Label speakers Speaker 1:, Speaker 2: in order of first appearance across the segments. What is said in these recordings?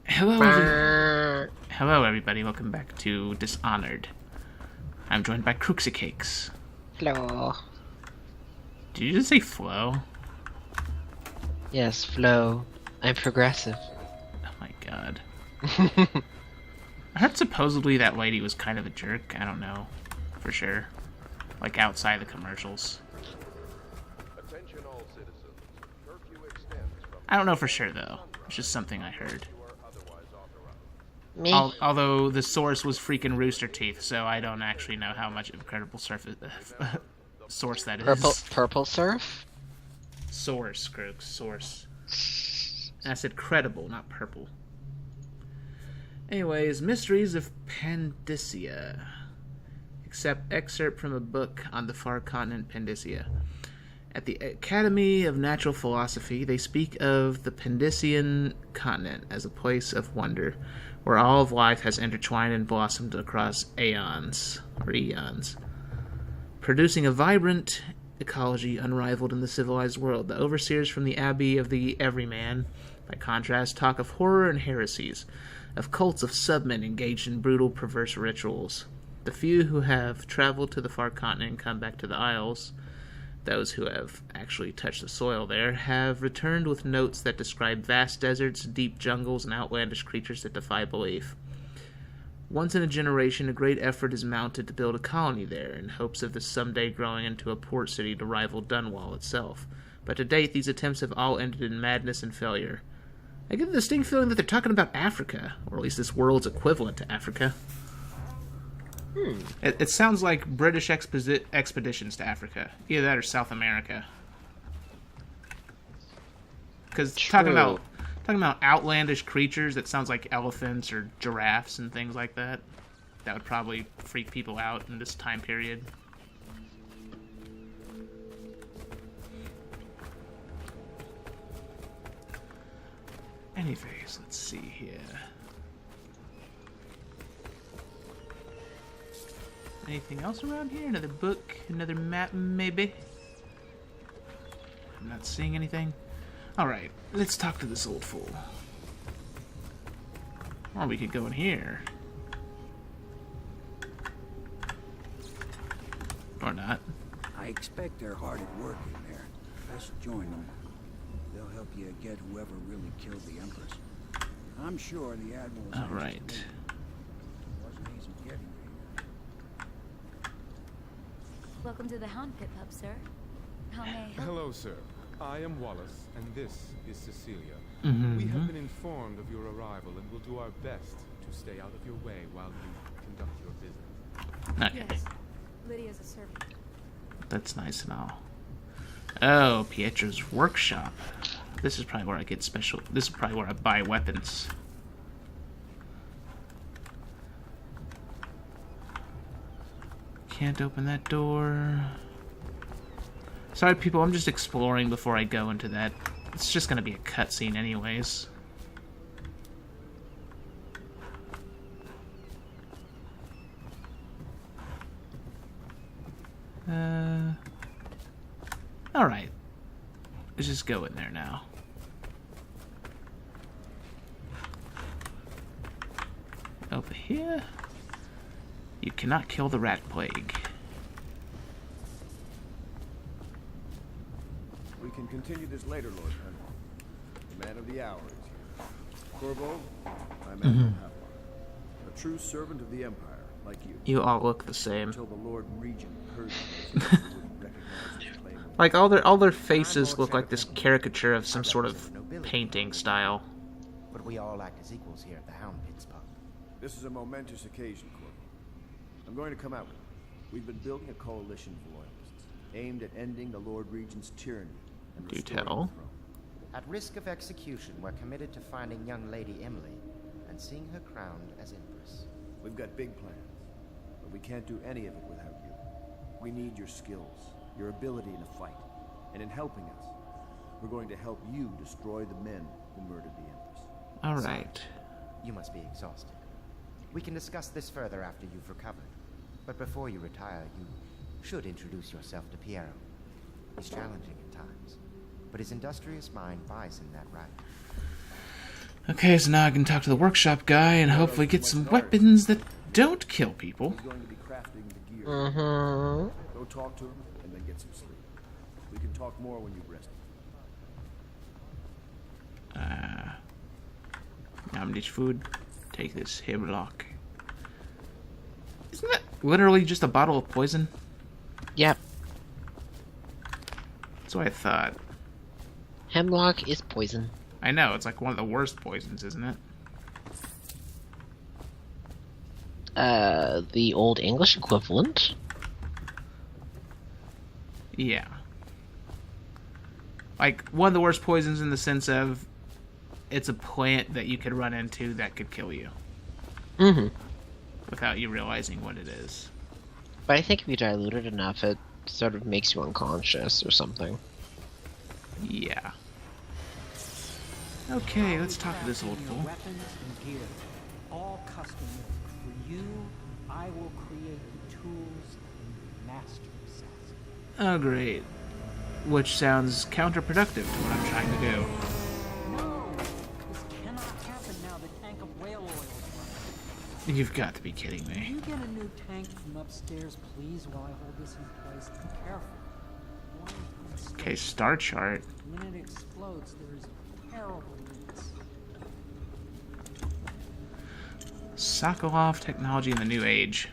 Speaker 1: Hello, everybody. Welcome back to Dishonored. I'm joined by Crooksy Cakes.
Speaker 2: Hello.
Speaker 1: Did you just say Flo?
Speaker 2: Yes, Flo. I'm progressive.
Speaker 1: Oh my god. I heard supposedly that lady was kind of a jerk. I don't know for sure. Like outside the commercials.
Speaker 3: Attention all citizens. Curfew extends from
Speaker 1: I don't know for sure though. It's just something I heard.
Speaker 3: otherwise authorized.
Speaker 2: Me?
Speaker 1: Although the source was freaking Rooster Teeth, so I don't actually know how much of a credible source that is.
Speaker 2: Purple surf?
Speaker 1: Source, Crooks. Source. And I said credible, not purple. Anyways, Mysteries of Pandysia. Excerpt from a book on the far continent Pandysia. At the Academy of Natural Philosophy, they speak of the Pandysian continent as a place of wonder, where all of life has intertwined and blossomed across eons, producing a vibrant ecology unrivaled in the civilized world. The overseers from the Abbey of the Everyman, by contrast, talk of horror and heresies, of cults of submen engaged in brutal, perverse rituals. The few who have traveled to the far continent and come back to the Isles, those who have actually touched the soil there, have returned with notes that describe vast deserts, deep jungles, and outlandish creatures that defy belief. Once in a generation, a great effort is mounted to build a colony there, in hopes of this someday growing into a port city to rival Dunwall itself. But to date, these attempts have all ended in madness and failure. I get the distinct feeling that they're talking about Africa, or at least this world's equivalent to Africa. It sounds like British expeditions to Africa. Either that or South America. Because talking about outlandish creatures, that sounds like elephants or giraffes and things like that. That would probably freak people out in this time period. Anyways, let's see here. Anything else around here? Another book? Another map, maybe? I'm not seeing anything. Alright, let's talk to this old fool. Or we could go in here. Or not.
Speaker 4: I expect they're hard at work in there. Best join them. They'll help you get whoever really killed the Empress. I'm sure the Admiral's...
Speaker 1: Alright.
Speaker 4: Wasn't easy getting here.
Speaker 5: Welcome to the Hound Pit Pub, sir. How may I help?
Speaker 6: Hello, sir. I am Wallace, and this is Cecilia.
Speaker 1: Mm-hmm.
Speaker 6: We have been informed of your arrival and will do our best to stay out of your way while you conduct your business.
Speaker 1: Okay.
Speaker 5: Yes. Lydia's a servant.
Speaker 1: That's nice and all. Oh, Pietro's workshop. This is probably where I get special. This is probably where I buy weapons. Can't open that door. Sorry, people, I'm just exploring before I go into that. It's just gonna be a cutscene anyways. Alright. Let's just go in there now. Over here. You cannot kill the rat plague.
Speaker 7: We can continue this later, Lord Penwall. The man of the hour is here. Corvo, I'm Admiral Havelock, a true servant of the Empire, like you.
Speaker 1: You all look the same.
Speaker 7: Until the Lord Regent heard you, he wouldn't recognize his claim.
Speaker 1: Like all their faces look like this caricature of some sort of painting style.
Speaker 8: But we all act as equals here at the Hound Pits pub.
Speaker 7: This is a momentous occasion, Corvo. I'm going to come out with you. We've been building a coalition of loyalists, aimed at ending the Lord Regent's tyranny and
Speaker 1: Do
Speaker 7: restoring
Speaker 1: tell.
Speaker 7: the throne.
Speaker 8: At risk of execution, we're committed to finding young Lady Emily and seeing her crowned as Empress.
Speaker 7: We've got big plans, but we can't do any of it without you. We need your skills, your ability in a fight, and in helping us, we're going to help you destroy the men who murdered the Empress.
Speaker 1: Alright.
Speaker 8: You must be exhausted. We can discuss this further after you've recovered. But before you retire, you should introduce yourself to Piero. He's challenging at times, but his industrious mind buys him that right.
Speaker 1: Okay, so now I can talk to the workshop guy and hopefully get some weapons that don't kill people.
Speaker 7: He's going to be crafting the gear.
Speaker 2: Mm-hmm.
Speaker 7: Go talk to him and then get some sleep. We can talk more when you've rested.
Speaker 1: Nom this food. Take this hemlock. Isn't that literally just a bottle of poison?
Speaker 2: Yep.
Speaker 1: That's what I thought.
Speaker 2: Hemlock is poison.
Speaker 1: I know, it's like one of the worst poisons, isn't it?
Speaker 2: The Old English equivalent.
Speaker 1: Yeah. Like, one of the worst poisons in the sense of it's a plant that you could run into that could kill you.
Speaker 2: Mm-hmm.
Speaker 1: Without you realizing what it is.
Speaker 2: But I think if you dilute it enough, it sort of makes you unconscious or something.
Speaker 1: Yeah. Okay, let's talk to this old fool.
Speaker 9: Weapons and gear, all custom made. For you, I will create the tools and master assassin.
Speaker 1: Oh, great. Which sounds counterproductive to what I'm trying to do.
Speaker 9: No, this cannot happen now. The tank of whale oil is running.
Speaker 1: You've got to be kidding
Speaker 9: Can
Speaker 1: me.
Speaker 9: you get a new tank from upstairs, please, while I hold this in place? Be careful. One mistake.
Speaker 1: Okay, star chart.
Speaker 9: When it explodes, there is terrible risks.
Speaker 1: Sokolov Technology in the New Age.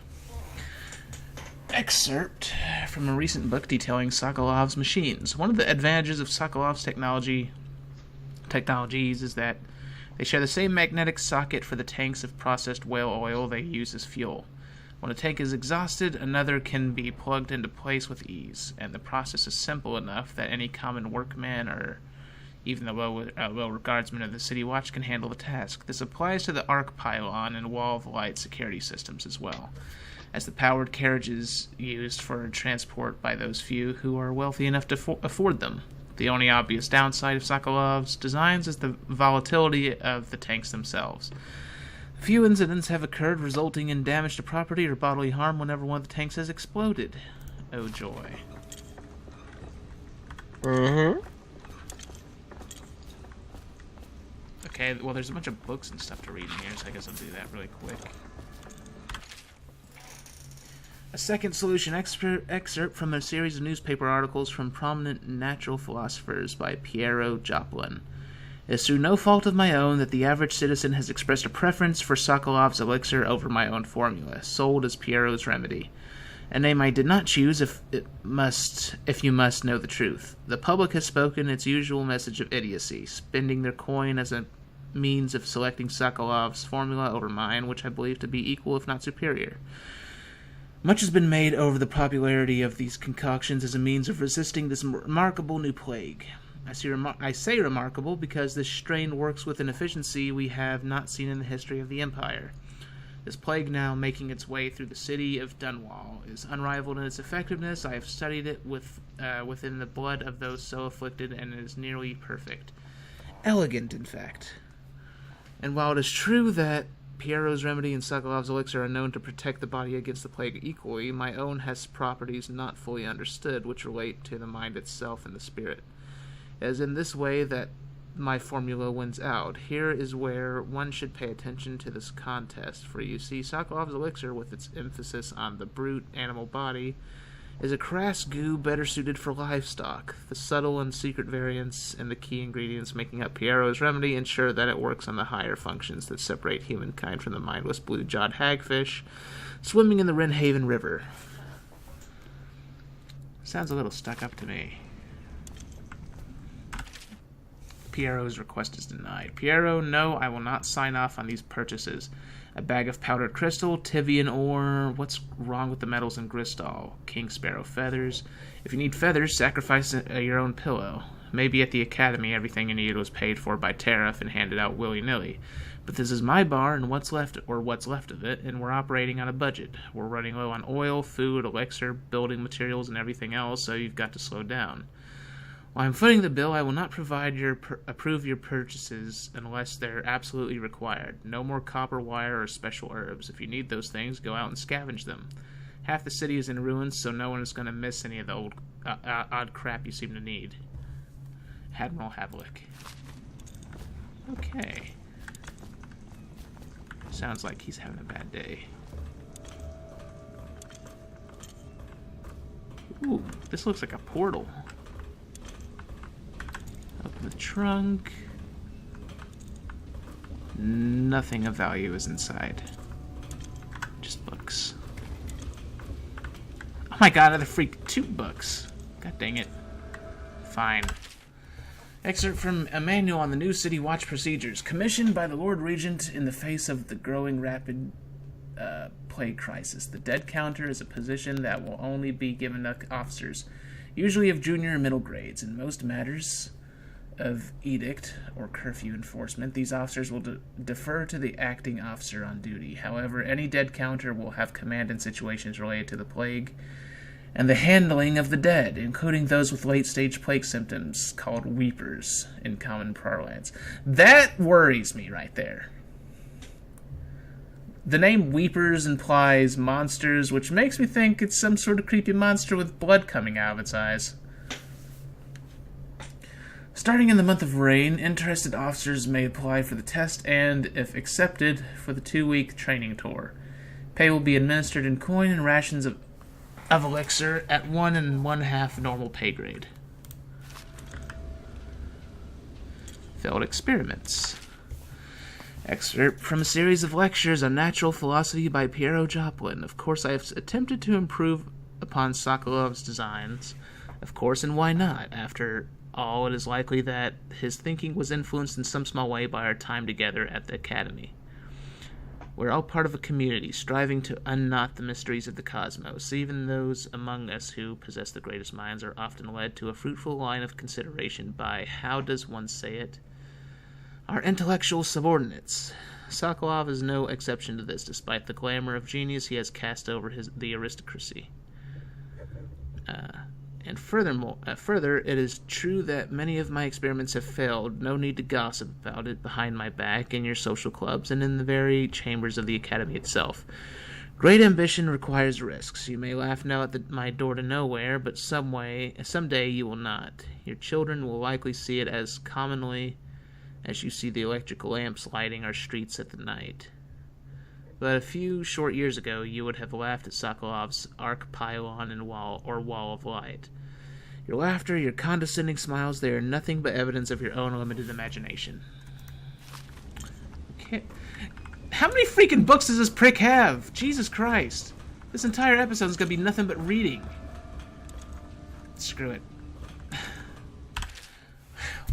Speaker 1: Excerpt from a recent book detailing Sokolov's machines. One of the advantages of Sokolov's technologies is that they share the same magnetic socket for the tanks of processed whale oil they use as fuel. When a tank is exhausted, another can be plugged into place with ease, and the process is simple enough that any common workman or even the well-regardsman of the City Watch can handle the task. This applies to the arc pylon and wall-of-light security systems as well, as the powered carriages used for transport by those few who are wealthy enough to afford them. The only obvious downside of Sokolov's designs is the volatility of the tanks themselves. Few incidents have occurred resulting in damage to property or bodily harm whenever one of the tanks has exploded. Oh joy.
Speaker 2: Mm-hmm.
Speaker 1: Okay, well there's a bunch of books and stuff to read in here, so I guess I'll do that really quick. A second solution excerpt from a series of newspaper articles from prominent natural philosophers by Piero Joplin. It is through no fault of my own that the average citizen has expressed a preference for Sokolov's elixir over my own formula, sold as Piero's remedy. A name I did not choose if you must know the truth. The public has spoken its usual message of idiocy, spending their coin as a means of selecting Sokolov's formula over mine, which I believe to be equal if not superior. Much has been made over the popularity of these concoctions as a means of resisting this remarkable new plague. I say remarkable because this strain works with an efficiency we have not seen in the history of the Empire. This plague, now making its way through the city of Dunwall, is unrivaled in its effectiveness. I have studied it within the blood of those so afflicted, and it is nearly perfect. Elegant, in fact. And while it is true that Piero's remedy and Sokolov's elixir are known to protect the body against the plague equally, my own has properties not fully understood, which relate to the mind itself and the spirit. It is in this way that my formula wins out. Here is where one should pay attention to this contest, for you see, Sokolov's elixir, with its emphasis on the brute animal body, is a crass goo better suited for livestock. The subtle and secret variants and the key ingredients making up Piero's remedy ensure that it works on the higher functions that separate humankind from the mindless blue-jawed hagfish swimming in the Wrenhaven River. Sounds a little stuck up to me. Piero's request is denied. Piero, no, I will not sign off on these purchases. A bag of powdered crystal, Tivian ore, what's wrong with the metals in Gristol? King Sparrow feathers. If you need feathers, sacrifice your own pillow. Maybe at the academy everything you need was paid for by tariff and handed out willy-nilly. But this is my bar and what's left of it, and we're operating on a budget. We're running low on oil, food, elixir, building materials, and everything else, so you've got to slow down. While I'm footing the bill, I will not approve your purchases unless they're absolutely required. No more copper wire or special herbs. If you need those things, go out and scavenge them. Half the city is in ruins, so no one is going to miss any of the old odd crap you seem to need. Admiral Havlik. Okay. Sounds like he's having a bad day. Ooh, this looks like a portal. Open the trunk. Nothing of value is inside. Just books. Oh my god, another freak 2 books. God dang it. Fine. Excerpt from a manual on the new City Watch procedures, commissioned by the Lord Regent in the face of the growing rapid plague crisis. The dead counter is a position that will only be given to officers, usually of junior and middle grades. In most matters of edict or curfew enforcement, these officers will defer to the acting officer on duty. However, any dead counter will have command in situations related to the plague and the handling of the dead, including those with late-stage plague symptoms, called weepers in common parlance. That worries me right there. The name Weepers implies monsters, which makes me think it's some sort of creepy monster with blood coming out of its eyes. Starting in the month of rain, interested officers may apply for the test and, if accepted, for the 2-week training tour. Pay will be administered in coin and rations of elixir at 1 1/2 normal pay grade. Failed experiments. Excerpt from a series of lectures on natural philosophy by Piero Joplin. Of course, I have attempted to improve upon Sokolov's designs. Of course, and why not? After all, it is likely that his thinking was influenced in some small way by our time together at the Academy. We're all part of a community, striving to unknot the mysteries of the cosmos. Even those among us who possess the greatest minds are often led to a fruitful line of consideration by, how does one say it, our intellectual subordinates. Sokolov is no exception to this, despite the glamour of genius he has cast over the aristocracy. And further, it is true that many of my experiments have failed. No need to gossip about it behind my back, in your social clubs, and in the very chambers of the Academy itself. Great ambition requires risks. You may laugh now at my door to nowhere, but someday you will not. Your children will likely see it as commonly as you see the electrical lamps lighting our streets at the night. But a few short years ago, you would have laughed at Sokolov's arc pylon and wall of light. Your laughter, your condescending smiles, they are nothing but evidence of your own limited imagination. Okay. How many freaking books does this prick have? Jesus Christ. This entire episode is going to be nothing but reading. Screw it.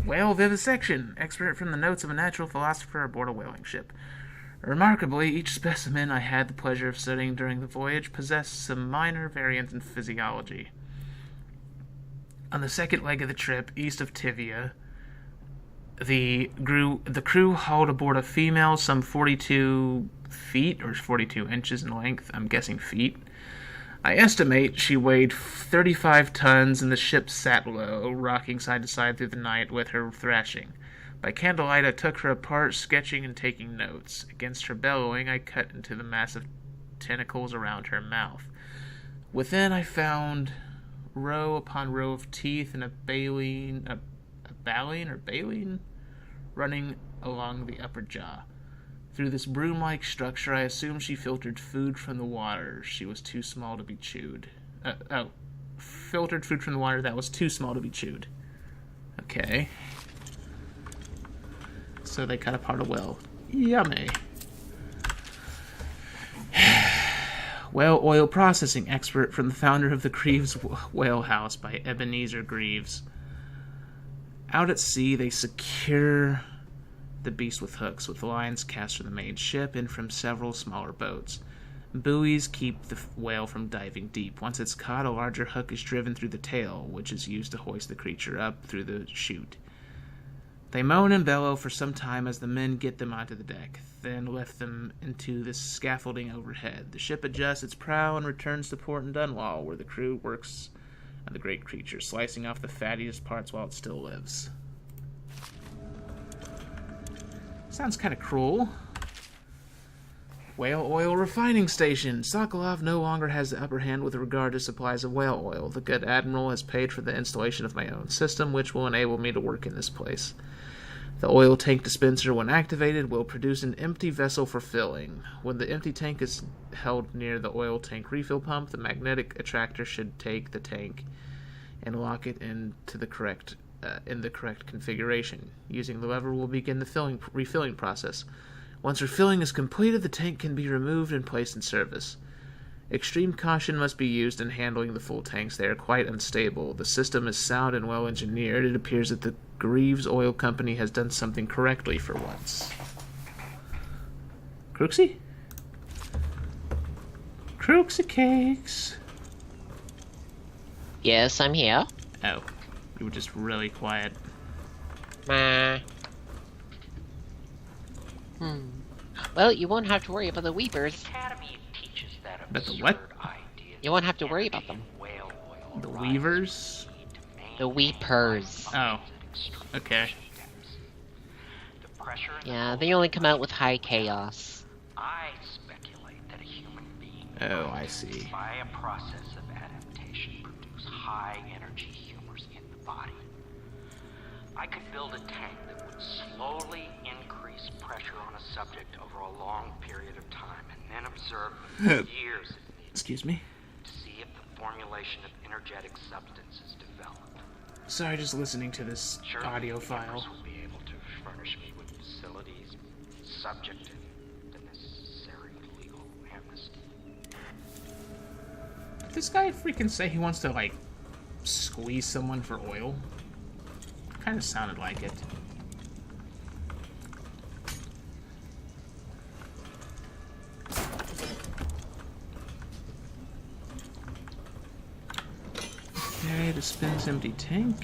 Speaker 1: Whale vivisection. Excerpt from the notes of a natural philosopher aboard a whaling ship. Remarkably, each specimen I had the pleasure of studying during the voyage possessed some minor variant in physiology. On the second leg of the trip, east of Tivia, the crew hauled aboard a female some 42 feet, or 42 inches in length, I'm guessing feet. I estimate she weighed 35 tons, and the ship sat low, rocking side to side through the night with her thrashing. By candlelight, I took her apart, sketching and taking notes. Against her bellowing, I cut into the massive tentacles around her mouth. Within, I found row upon row of teeth and a baleen running along the upper jaw. Through this broom-like structure, I assumed she filtered food from the water. She was too small to be chewed. Filtered food from the water that was too small to be chewed. Okay. So they cut apart a whale. Yummy. Whale oil processing expert from the founder of the Greaves Whale House by Ebenezer Greaves. Out at sea, they secure the beast with hooks, with lines cast from the main ship and from several smaller boats. Buoys keep the whale from diving deep. Once it's caught, a larger hook is driven through the tail, which is used to hoist the creature up through the chute. They moan and bellow for some time as the men get them onto the deck, then lift them into the scaffolding overhead. The ship adjusts its prow and returns to port in Dunwall, where the crew works on the great creature, slicing off the fattiest parts while it still lives. Sounds kind of cruel. Whale oil refining station. Sokolov no longer has the upper hand with regard to supplies of whale oil. The good admiral has paid for the installation of my own system, which will enable me to work in this place. The oil tank dispenser, when activated, will produce an empty vessel for filling. When the empty tank is held near the oil tank refill pump, the magnetic attractor should take the tank and lock it into the correct configuration. Using the lever will begin the refilling process. Once refilling is completed, the tank can be removed and placed in service. Extreme caution must be used in handling the full tanks. They are quite unstable. The system is sound and well engineered. It appears that the Greaves Oil Company has done something correctly for once. Crooksy? Crooksy Cakes!
Speaker 2: Yes, I'm here.
Speaker 1: Oh, you were just really quiet.
Speaker 2: Well, you won't have to worry about the Weepers.
Speaker 1: But the what?
Speaker 2: You won't have to worry about them.
Speaker 1: The Weavers?
Speaker 2: The Weepers.
Speaker 1: Oh. Okay.
Speaker 2: Yeah, they only come out with high chaos.
Speaker 10: I speculate that a human being
Speaker 1: Oh, I see.
Speaker 10: by a process of adaptation produce high energy humors in the body. I could build a tank that would slowly increase pressure on a subject over a long period of time and then observe them for years
Speaker 1: Excuse me?
Speaker 10: to see if the formulation of energetic substances developed.
Speaker 1: Sorry, just listening to this
Speaker 10: Surely
Speaker 1: audio
Speaker 10: the
Speaker 1: file.
Speaker 10: Empress would be able to furnish me with facilities subject to the necessary legal amnesty.
Speaker 1: Did this guy freaking say he wants to, like, squeeze someone for oil? Kind of sounded like it. Okay, dispense empty tank.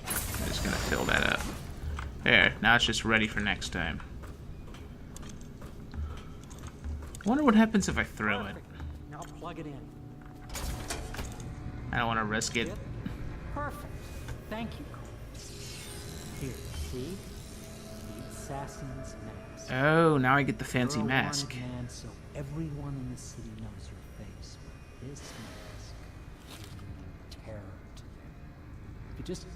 Speaker 1: I'm just gonna fill that up. There, now it's just ready for next time. I wonder what happens if I throw it.
Speaker 9: Now plug it in.
Speaker 1: I don't want to risk it.
Speaker 9: Perfect. Thank you, Cole. Here, see? The assassin's mask.
Speaker 1: Oh, now I get the fancy
Speaker 9: You're a
Speaker 1: mask.
Speaker 9: wanted man, so everyone in the city knows your face. But this mask will terror to them. If you just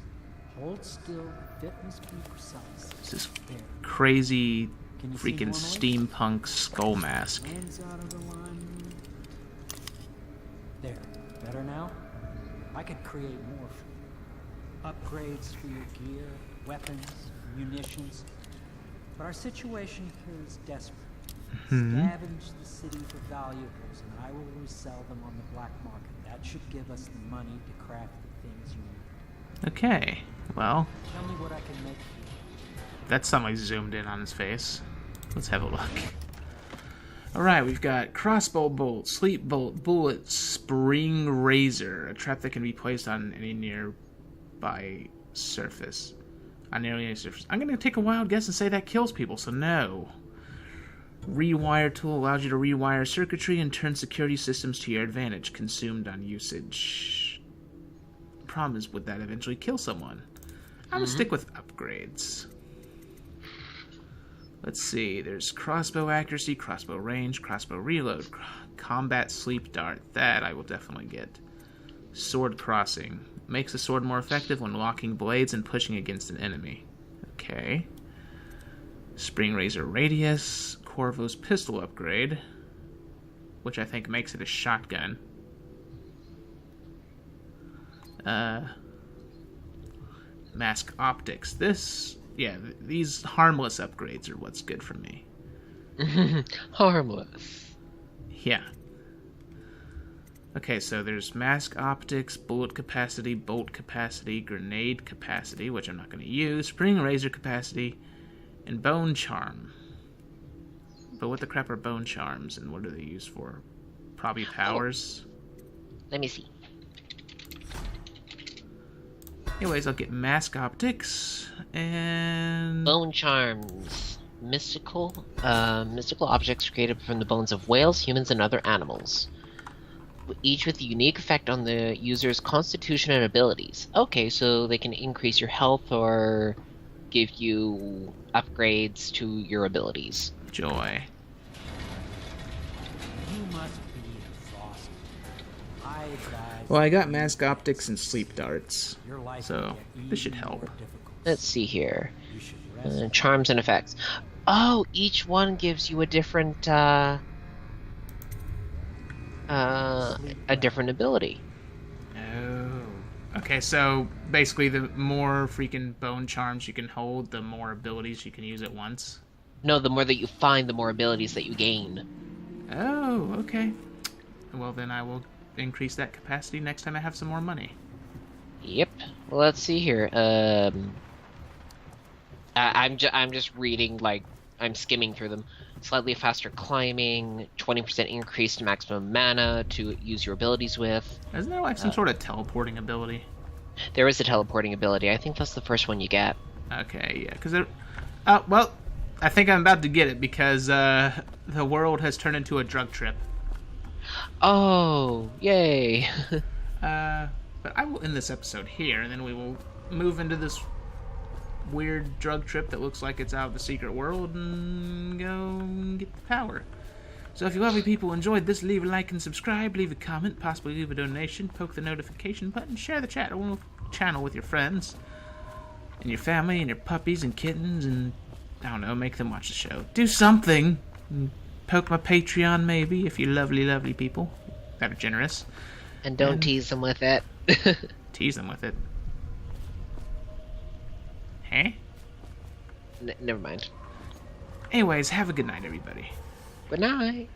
Speaker 9: hold still, the fit must be precise.
Speaker 1: This is
Speaker 9: There.
Speaker 1: crazy
Speaker 9: Can you see
Speaker 1: freaking
Speaker 9: normally?
Speaker 1: steampunk skull mask.
Speaker 9: Hands out of alignment. There. Better now? I could create more for you. Upgrades for your gear, weapons, munitions. But our situation here is desperate. Scavenge the city for valuables, and I will resell them on the black market. That should give us the money to craft the things you need.
Speaker 1: Okay, well,
Speaker 9: Tell me what I can make for you.
Speaker 1: that's something zoomed in on his face. Let's have a look. Alright, we've got crossbow bolt, sleep bolt, bullet, spring razor, a trap that can be placed on any nearby surface. On nearly any surface. I'm gonna take a wild guess and say that kills people, so no. Rewire tool allows you to rewire circuitry and turn security systems to your advantage, consumed on usage. Problem is, would that eventually kill someone? I'm gonna stick with upgrades. Let's see, there's crossbow accuracy, crossbow range, crossbow reload, combat sleep dart. That I will definitely get. Sword crossing. Makes the sword more effective when locking blades and pushing against an enemy. Okay. Spring razor radius, Corvo's pistol upgrade, which I think makes it a shotgun. Mask optics. These harmless upgrades are what's good for me.
Speaker 2: Harmless.
Speaker 1: Yeah. Okay, so there's mask optics, bullet capacity, bolt capacity, grenade capacity, which I'm not going to use, spring razor capacity, and bone charm. But what the crap are bone charms, and what are they used for? Probably powers?
Speaker 2: Let me see.
Speaker 1: Anyways, I'll get mask optics, and...
Speaker 2: Bone charms. Mystical objects created from the bones of whales, humans, and other animals. Each with a unique effect on the user's constitution and abilities. Okay, so they can increase your health or give you upgrades to your abilities.
Speaker 1: Joy.
Speaker 9: You must be exhausted. I advise
Speaker 1: Well, I got mask optics and sleep darts,
Speaker 9: your life
Speaker 1: so
Speaker 9: will get
Speaker 1: this should
Speaker 9: even
Speaker 1: help.
Speaker 9: more difficult.
Speaker 2: Let's see here.
Speaker 9: You should rest.
Speaker 2: Charms and effects. Oh, each one gives you a different ability.
Speaker 1: Oh. Okay, so basically the more freaking bone charms you can hold, the more abilities you can use at once.
Speaker 2: No, the more that you find, the more abilities that you gain.
Speaker 1: Oh, okay. Well, then I will increase that capacity next time I have some more money.
Speaker 2: Yep. Well, let's see here. I'm just reading, like, I'm skimming through them. Slightly faster climbing, 20% increased maximum mana to use your abilities with.
Speaker 1: Isn't there like some sort of teleporting ability?
Speaker 2: There is a teleporting ability. I think that's the first one you get.
Speaker 1: Okay, yeah, because well, I think I'm about to get it because the world has turned into a drug trip.
Speaker 2: Oh, yay!
Speaker 1: But I will end this episode here, and then we will move into this weird drug trip that looks like it's out of the secret world and go get the power. So if you lovely people enjoyed this, leave a like and subscribe, leave a comment, possibly leave a donation, poke the notification button, share the channel with your friends and your family and your puppies and kittens, and I don't know, make them watch the show. Do something. Poke my Patreon maybe, if you lovely people that are generous.
Speaker 2: And don't tease them with it.
Speaker 1: Tease them with it. Huh?
Speaker 2: Never mind.
Speaker 1: Anyways, have a good night, everybody.
Speaker 2: Good night.